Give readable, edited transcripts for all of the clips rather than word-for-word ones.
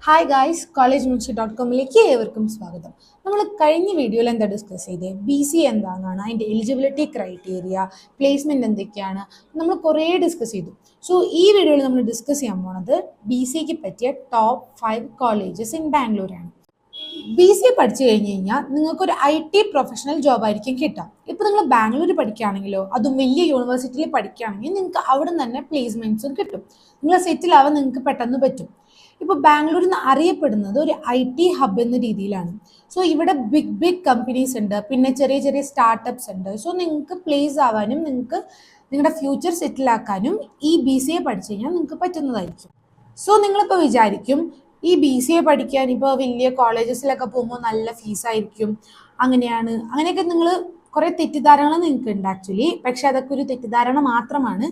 Hi guys collegemunshi.com-ലേക്ക് ഏവർക്കും സ്വാഗതം. നമ്മൾ കഴിഞ്ഞ വീഡിയോയിൽ എന്താ ഡിസ്കസ് ചെയ്തത്? BCA എന്താണെന്നാണ്, അതിൻ്റെ എലിജിബിലിറ്റി ക്രൈറ്റീരിയ, പ്ലേസ്മെൻറ്റ് എന്തൊക്കെയാണ്, നമ്മൾ കുറേ ഡിസ്കസ് ചെയ്തു. സോ ഈ വീഡിയോയിൽ നമ്മൾ ഡിസ്കസ് ചെയ്യാൻ പോണത് BCAക്ക് പറ്റിയ ടോപ്പ് 5 കോളേജസ് ഇൻ ബാംഗ്ലൂരാണ്. BCA പഠിച്ചു കഴിഞ്ഞ് കഴിഞ്ഞാൽ നിങ്ങൾക്കൊരു IT പ്രൊഫഷണൽ ജോബ് ആയിരിക്കും കിട്ടാം. ഇപ്പോൾ നിങ്ങൾ ബാംഗ്ലൂർ പഠിക്കുകയാണെങ്കിലോ അതും വലിയ യൂണിവേഴ്സിറ്റിയിൽ പഠിക്കുകയാണെങ്കിൽ നിങ്ങൾക്ക് അവിടെ നിന്ന് തന്നെ പ്ലേസ്മെൻറ്റ്സും കിട്ടും. നിങ്ങൾ സെറ്റിൽ ആവാൻ നിങ്ങൾക്ക് പെട്ടെന്ന് പറ്റും. ഇപ്പോൾ ബാംഗ്ലൂരിൽ നിന്ന് അറിയപ്പെടുന്നത് ഒരു IT ഹബ് എന്ന രീതിയിലാണ്. സോ ഇവിടെ ബിഗ് കമ്പനീസ് ഉണ്ട്, പിന്നെ ചെറിയ ചെറിയ സ്റ്റാർട്ടപ്സ് ഉണ്ട്. സോ നിങ്ങൾക്ക് പ്ലേസ് ആവാനും നിങ്ങൾക്ക് നിങ്ങളുടെ ഫ്യൂച്ചർ സെറ്റിൽ ആക്കാനും ഈ BCA പഠിച്ചു കഴിഞ്ഞാൽ നിങ്ങൾക്ക് പറ്റുന്നതായിരിക്കും. സോ നിങ്ങളിപ്പോൾ വിചാരിക്കും ഈ BCA പഠിക്കാൻ ഇപ്പോൾ വലിയ കോളേജസിലൊക്കെ പോകുമ്പോൾ നല്ല ഫീസായിരിക്കും, അങ്ങനെയൊക്കെ നിങ്ങൾ കുറേ തെറ്റിദ്ധാരണകൾ നിങ്ങൾക്ക് ഉണ്ട് ആക്ച്വലി. പക്ഷെ അതൊക്കെ ഒരു തെറ്റിദ്ധാരണ മാത്രമാണ്.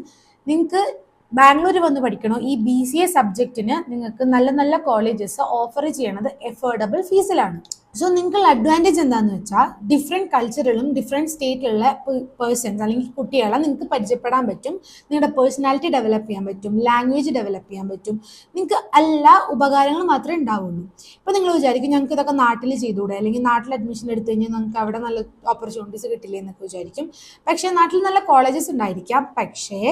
നിങ്ങൾക്ക് ബാംഗ്ലൂർ വന്ന് പഠിക്കണോ, ഈ BCA സബ്ജക്റ്റിന് നിങ്ങൾക്ക് നല്ല നല്ല കോളേജസ് ഓഫർ ചെയ്യണത് എഫോർഡബിൾ ഫീസിലാണ്. സോ നിങ്ങൾക്ക് അഡ്വാൻറ്റേജ് എന്താണെന്ന് വെച്ചാൽ ഡിഫറെൻറ്റ് കൾച്ചറിലും ഡിഫറെൻറ്റ് സ്റ്റേറ്റിലുള്ള പേഴ്സൺസ് അല്ലെങ്കിൽ കുട്ടികളെ നിങ്ങൾക്ക് പരിചയപ്പെടാൻ പറ്റും, നിങ്ങളുടെ പേഴ്സണാലിറ്റി ഡെവലപ്പ് ചെയ്യാൻ പറ്റും, ലാംഗ്വേജ് ഡെവലപ്പ് ചെയ്യാൻ പറ്റും. നിങ്ങൾക്ക് എല്ലാ ഉപകാരങ്ങളും മാത്രമേ ഉണ്ടാവുള്ളൂ. ഇപ്പോൾ നിങ്ങൾ വിചാരിക്കും ഞങ്ങൾക്ക് ഇതൊക്കെ നാട്ടിൽ ചെയ്തുകൂടെ, അല്ലെങ്കിൽ നാട്ടിൽ അഡ്മിഷൻ എടുത്തു കഴിഞ്ഞാൽ നമുക്ക് അവിടെ നല്ല ഓപ്പർച്യൂണിറ്റീസ് കിട്ടില്ലേ എന്നൊക്കെ വിചാരിക്കും. പക്ഷേ നാട്ടിൽ നല്ല കോളേജസ് ഉണ്ടായിരിക്കാം, പക്ഷേ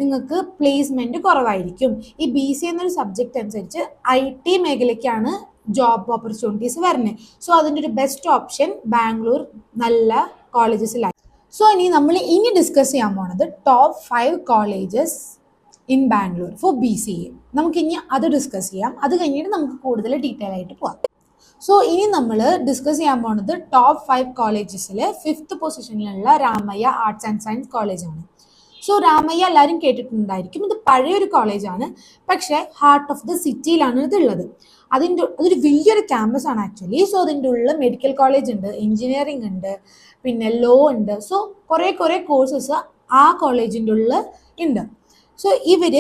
നിങ്ങൾക്ക് പ്ലേസ്മെൻറ്റ് കുറവായിരിക്കും. ഈ BCA എന്നൊരു സബ്ജക്റ്റ് അനുസരിച്ച് IT മേഖലയ്ക്കാണ് ജോബ് ഓപ്പർച്യൂണിറ്റീസ് വരുന്നത്. സോ അതിൻ്റെ ഒരു ബെസ്റ്റ് ഓപ്ഷൻ ബാംഗ്ലൂർ നല്ല കോളേജസിലായി. സോ നമ്മൾ ഡിസ്കസ് ചെയ്യാൻ പോണത് top 5 colleges in Bangalore for BCA. നമുക്കിനി അത് ഡിസ്കസ് ചെയ്യാം. അത് കഴിഞ്ഞിട്ട് നമുക്ക് കൂടുതൽ ഡീറ്റെയിൽ ആയിട്ട് പോകാം. സോ നമ്മൾ ഡിസ്കസ് ചെയ്യാൻ പോണത് ടോപ്പ് 5 കോളേജസിൽ 5th പൊസിഷനിലുള്ള രാമയ്യ ആർട്സ് ആൻഡ് സയൻസ് കോളേജാണ്. സോ രാമയ്യ എല്ലാവരും കേട്ടിട്ടുണ്ടായിരിക്കും. ഇത് പഴയൊരു കോളേജാണ്, പക്ഷേ ഹാർട്ട് ഓഫ് ദ സിറ്റിയിലാണ് ഇതുള്ളത്. അതൊരു വലിയൊരു ക്യാമ്പസ് ആണ് ആക്ച്വലി. സോ അതിൻ്റെ ഉള്ളിൽ മെഡിക്കൽ കോളേജ് ഉണ്ട്, എഞ്ചിനീയറിംഗ് ഉണ്ട്, പിന്നെ ലോ ഉണ്ട്. സോ കുറേ കോഴ്സസ് ആ കോളേജിൻ്റെ ഉള്ളിൽ ഉണ്ട്. സോ ഇവർ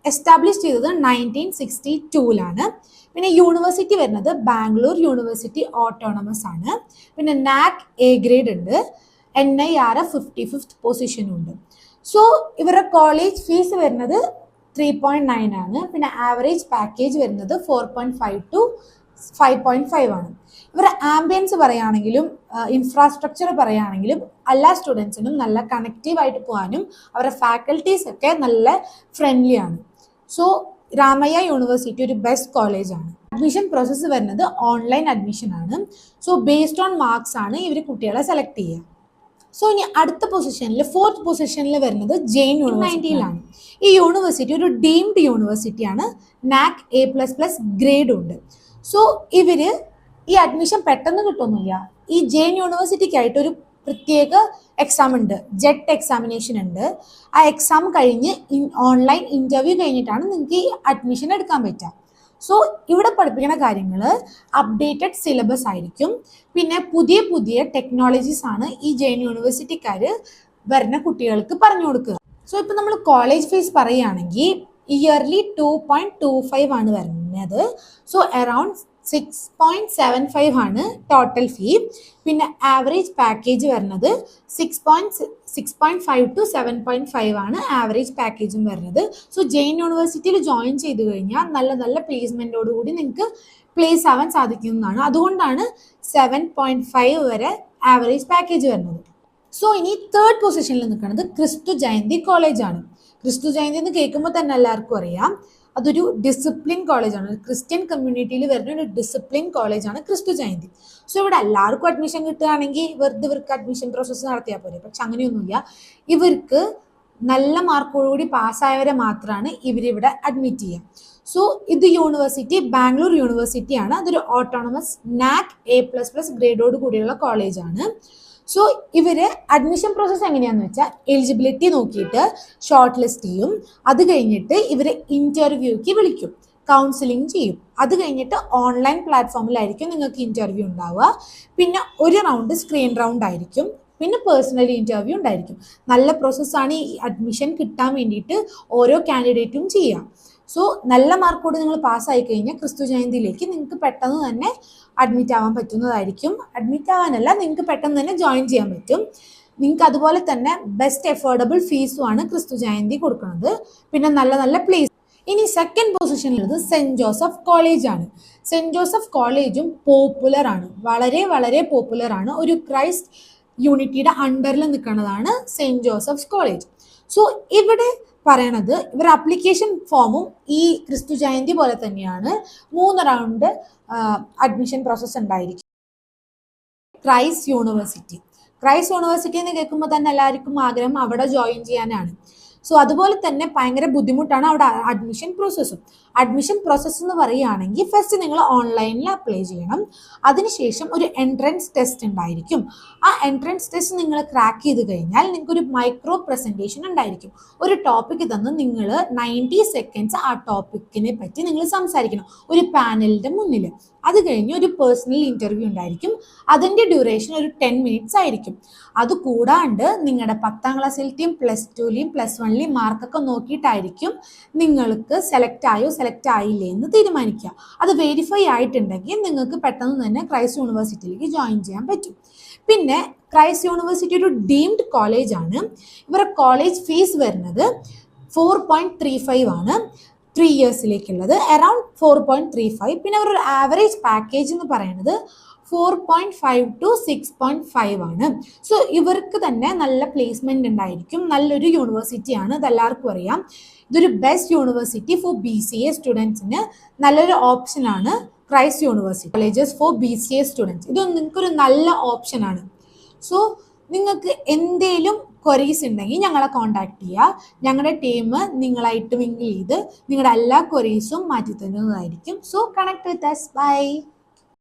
എസ്റ്റാബ്ലിഷ് ചെയ്തത് 1962 പിന്നെ യൂണിവേഴ്സിറ്റി വരുന്നത് ബാംഗ്ലൂർ യൂണിവേഴ്സിറ്റി ഓട്ടോണമസ് ആണ്. പിന്നെ NAC A ഗ്രേഡ് ഉണ്ട്, NIR 55th പൊസിഷനും ഉണ്ട്. സോ ഇവരുടെ കോളേജ് ഫീസ് വരുന്നത് 3.9 ആണ്. പിന്നെ ആവറേജ് പാക്കേജ് വരുന്നത് 4.5 to 5.5 ആണ്. ഇവരുടെ ആംബിയൻസ് പറയുകയാണെങ്കിലും ഇൻഫ്രാസ്ട്രക്ചർ പറയുകയാണെങ്കിലും എല്ലാ സ്റ്റുഡൻസിനും നല്ല കണക്റ്റീവ് ആയിട്ട് പോകാനും അവരുടെ ഫാക്കൽറ്റീസ് ഒക്കെ നല്ല ഫ്രണ്ട്ലി ആണ്. സോ രാമയ്യ യൂണിവേഴ്സിറ്റി ഒരു ബെസ്റ്റ് കോളേജാണ്. അഡ്മിഷൻ പ്രോസസ്സ് വരുന്നത് ഓൺലൈൻ അഡ്മിഷൻ ആണ്. സോ ബേസ്ഡ് ഓൺ മാർക്സ് ആണ് ഇവർ കുട്ടികളെ സെലക്ട് ചെയ്യുക. സോ ഇനി അടുത്ത പൊസിഷനിൽ 4th പൊസിഷനിൽ വരുന്നത് ജെയിൻ യൂണിവേഴ്സിറ്റിയിലാണ്. ഈ യൂണിവേഴ്സിറ്റി ഒരു ഡീംഡ് യൂണിവേഴ്സിറ്റിയാണ്, NAC A++ ഗ്രേഡ് ഉണ്ട്. സോ ഇവർ ഈ അഡ്മിഷൻ പെട്ടെന്ന് കിട്ടുമൊന്നുമില്ല. ഈ ജെയിൻ യൂണിവേഴ്സിറ്റിക്കായിട്ട് ഒരു പ്രത്യേക എക്സാം ഉണ്ട്, JET എക്സാമിനേഷൻ ഉണ്ട്. ആ എക്സാം കഴിഞ്ഞ് ഓൺലൈൻ ഇൻ്റർവ്യൂ കഴിഞ്ഞിട്ടാണ് നിങ്ങൾക്ക് ഈ അഡ്മിഷൻ എടുക്കാൻ പറ്റുക. സോ ഇവിടെ പഠിപ്പിക്കുന്ന കാര്യങ്ങൾ അപ്ഡേറ്റഡ് സിലബസ് ആയിരിക്കും. പിന്നെ പുതിയ ടെക്നോളജീസ് ആണ് ഈ ജെയിൻ യൂണിവേഴ്സിറ്റിക്കാർ വരുന്ന കുട്ടികൾക്ക് പറഞ്ഞു കൊടുക്കുക. സോ ഇപ്പം നമ്മൾ കോളേജ് ഫീസ് പറയുകയാണെങ്കിൽ ഇയർലി 2.25 ആണ് വരുന്നത്. സോ അറൗണ്ട് 6.75 ആണ് ടോട്ടൽ ഫീ. പിന്നെ ആവറേജ് പാക്കേജ് വരുന്നത് 6.5 to 7.5 ആണ് ആവറേജ് പാക്കേജും വരുന്നത്. സോ ജെയിൻ യൂണിവേഴ്സിറ്റിയിൽ ജോയിൻ ചെയ്ത് കഴിഞ്ഞാൽ നല്ല പ്ലേസ്മെൻറ്റോടുകൂടി നിങ്ങൾക്ക് പ്ലേസ് ആവാൻ സാധിക്കുന്നതാണ്. അതുകൊണ്ടാണ് 7.5 വരെ ആവറേജ് പാക്കേജ് വരുന്നത്. സോ ഇനി 3rd പൊസിഷനിൽ നിൽക്കുന്നത് ക്രിസ്തു ജയന്തി കോളേജാണ്. ക്രിസ്തു ജയന്തി എന്ന് കേൾക്കുമ്പോൾ തന്നെ എല്ലാവർക്കും അറിയാം അതൊരു ഡിസിപ്ലിൻ കോളേജാണ്. ക്രിസ്ത്യൻ കമ്മ്യൂണിറ്റിയിൽ വരുന്ന ഒരു ഡിസിപ്ലിൻ കോളേജാണ് ക്രിസ്തു ജയന്തി. സോ ഇവിടെ എല്ലാവർക്കും അഡ്മിഷൻ കിട്ടുകയാണെങ്കിൽ വെറുതെ ഇവർക്ക് അഡ്മിഷൻ പ്രോസസ്സ് നടത്തിയാൽ പോരെ. പക്ഷെ അങ്ങനെയൊന്നുമില്ല. ഇവർക്ക് നല്ല മാർക്കോടുകൂടി പാസ്സായവരെ മാത്രമാണ് ഇവരിവിടെ അഡ്മിറ്റ് ചെയ്യുക. സോ ഇത് യൂണിവേഴ്സിറ്റി ബാംഗ്ലൂർ യൂണിവേഴ്സിറ്റിയാണ്. അതൊരു ഓട്ടോണമസ് NAC A++ ഗ്രേഡോട് കൂടിയുള്ള കോളേജാണ്. സോ ഇവർ അഡ്മിഷൻ പ്രോസസ്സ് എങ്ങനെയാണെന്ന് വെച്ചാൽ എലിജിബിലിറ്റി നോക്കിയിട്ട് ഷോർട്ട് ലിസ്റ്റ് ചെയ്യും. അത് കഴിഞ്ഞിട്ട് ഇവർ ഇൻ്റർവ്യൂക്ക് വിളിക്കും, കൗൺസിലിംഗ് ചെയ്യും. അത് കഴിഞ്ഞിട്ട് ഓൺലൈൻ പ്ലാറ്റ്ഫോമിലായിരിക്കും നിങ്ങൾക്ക് ഇൻ്റർവ്യൂ ഉണ്ടാവുക. പിന്നെ ഒരു റൗണ്ട് സ്ക്രീൻ റൗണ്ട് ആയിരിക്കും, പിന്നെ പേഴ്സണൽ ഇൻ്റർവ്യൂ ഉണ്ടായിരിക്കും. നല്ല പ്രോസസ്സാണ് ഈ അഡ്മിഷൻ കിട്ടാൻ വേണ്ടിയിട്ട് ഓരോ കാൻഡിഡേറ്റും ചെയ്യുക. സോ നല്ല മാർക്കോട് നിങ്ങൾ പാസ്സായി കഴിഞ്ഞാൽ ക്രിസ്തു ജയന്തിയിലേക്ക് നിങ്ങൾക്ക് പെട്ടെന്ന് തന്നെ അഡ്മിറ്റ് ആവാൻ പറ്റുന്നതായിരിക്കും. അഡ്മിറ്റ് ആവാനല്ല, നിങ്ങൾക്ക് പെട്ടെന്ന് തന്നെ ജോയിൻ ചെയ്യാൻ പറ്റും. നിങ്ങൾക്ക് അതുപോലെ തന്നെ ബെസ്റ്റ് എഫോർഡബിൾ ഫീസുമാണ് ക്രിസ്തു ജയന്തി കൊടുക്കുന്നത്. പിന്നെ നല്ല പ്ലേസ് ഇനി സെക്കൻഡ് പൊസിഷനിലുള്ളത് സെന്റ് ജോസഫ് കോളേജ് ആണ്. സെന്റ് ജോസഫ് കോളേജും പോപ്പുലർ ആണ്, വളരെ വളരെ പോപ്പുലർ ആണ്. ഒരു ക്രൈസ്റ്റ് യൂണിറ്റിയുടെ അണ്ടറിൽ നിൽക്കുന്നതാണ് സെന്റ് ജോസഫ് കോളേജ്. സോ ഇവിടെ പറയണത് ഇവർ അപ്ലിക്കേഷൻ ഫോമും ഈ ക്രിസ്തു ജയന്തി പോലെ തന്നെയാണ്. 3 റൗണ്ട് അഡ്മിഷൻ പ്രോസസ്സ് ഉണ്ടായിരിക്കും. ക്രൈസ്റ്റ് യൂണിവേഴ്സിറ്റി എന്ന് കേൾക്കുമ്പോൾ തന്നെ എല്ലാവർക്കും ആഗ്രഹം അവിടെ ജോയിൻ ചെയ്യാനാണ്. സോ അതുപോലെ തന്നെ ഭയങ്കര ബുദ്ധിമുട്ടാണ് അവിടെ അഡ്മിഷൻ പ്രോസസ്സ് എന്ന് പറയുകയാണെങ്കിൽ ഫസ്റ്റ് നിങ്ങൾ ഓൺലൈനിൽ അപ്ലൈ ചെയ്യണം. അതിനുശേഷം ഒരു എൻട്രൻസ് ടെസ്റ്റ് ഉണ്ടായിരിക്കും. ആ എൻട്രൻസ് ടെസ്റ്റ് നിങ്ങൾ ക്രാക്ക് ചെയ്ത് കഴിഞ്ഞാൽ നിങ്ങൾക്കൊരു മൈക്രോ പ്രസൻറ്റേഷൻ ഉണ്ടായിരിക്കും. ഒരു ടോപ്പിക് തന്ന് നിങ്ങൾ 90 സെക്കൻഡ്സ് ആ ടോപ്പിക്കിനെ പറ്റി നിങ്ങൾ സംസാരിക്കണം ഒരു പാനലിൻ്റെ മുന്നിൽ. അത് കഴിഞ്ഞ് ഒരു പേഴ്സണൽ ഇൻ്റർവ്യൂ ഉണ്ടായിരിക്കും. അതിൻ്റെ ഡ്യൂറേഷൻ ഒരു 10 മിനിറ്റ്സ് ആയിരിക്കും. അതുകൂടാണ്ട് നിങ്ങളുടെ 10ാം ക്ലാസ്സിലത്തെയും +2ലെയും +1ലെയും മാർക്കൊക്കെ നോക്കിയിട്ടായിരിക്കും നിങ്ങൾക്ക് സെലക്ട് ആയില്ലേ എന്ന് തീരുമാനിക്കുക. അത് വെരിഫൈ ആയിട്ടുണ്ടെങ്കിൽ നിങ്ങൾക്ക് പെട്ടെന്ന് തന്നെ ക്രൈസ്റ്റ് യൂണിവേഴ്സിറ്റിയിലേക്ക് ജോയിൻ ചെയ്യാൻ പറ്റും. പിന്നെ ക്രൈസ്റ്റ് യൂണിവേഴ്സിറ്റി ഒരു ഡീംഡ് കോളേജ് ആണ്. ഇവരുടെ കോളേജ് ഫീസ് വരുന്നത് 4.35 ആണ് 3 ഇയേഴ്സിലേക്കുള്ളത്, അറൗണ്ട് 4.35. പിന്നെ അവരുടെ ആവറേജ് പാക്കേജ് എന്ന് പറയുന്നത് 4.5 to 6.5 ആണ്. സോ ഇവർക്ക് തന്നെ നല്ല പ്ലേസ്മെന്റ് ഉണ്ടായിരിക്കും. നല്ലൊരു യൂണിവേഴ്സിറ്റിയാണ്, ഇതെല്ലാവർക്കും അറിയാം. ഇതൊരു ബെസ്റ്റ് യൂണിവേഴ്സിറ്റി ഫോർ BCA സ്റ്റുഡൻസിന് നല്ലൊരു ഓപ്ഷനാണ് Christ university colleges for BCA students. ഇത് നിങ്ങൾക്കൊരു നല്ല ഓപ്ഷനാണ്. സോ നിങ്ങൾക്ക് എന്തേലും ക്വറീസ് ഉണ്ടെങ്കിൽ ഞങ്ങളെ കോൺടാക്ട് ചെയ്യുക. ഞങ്ങളുടെ ടീം നിങ്ങളായിട്ട് മിങ്കിൾ ചെയ്ത് നിങ്ങളുടെ എല്ലാ ക്വറീസും മാറ്റി തരുന്നതായിരിക്കും. So connect with us. By.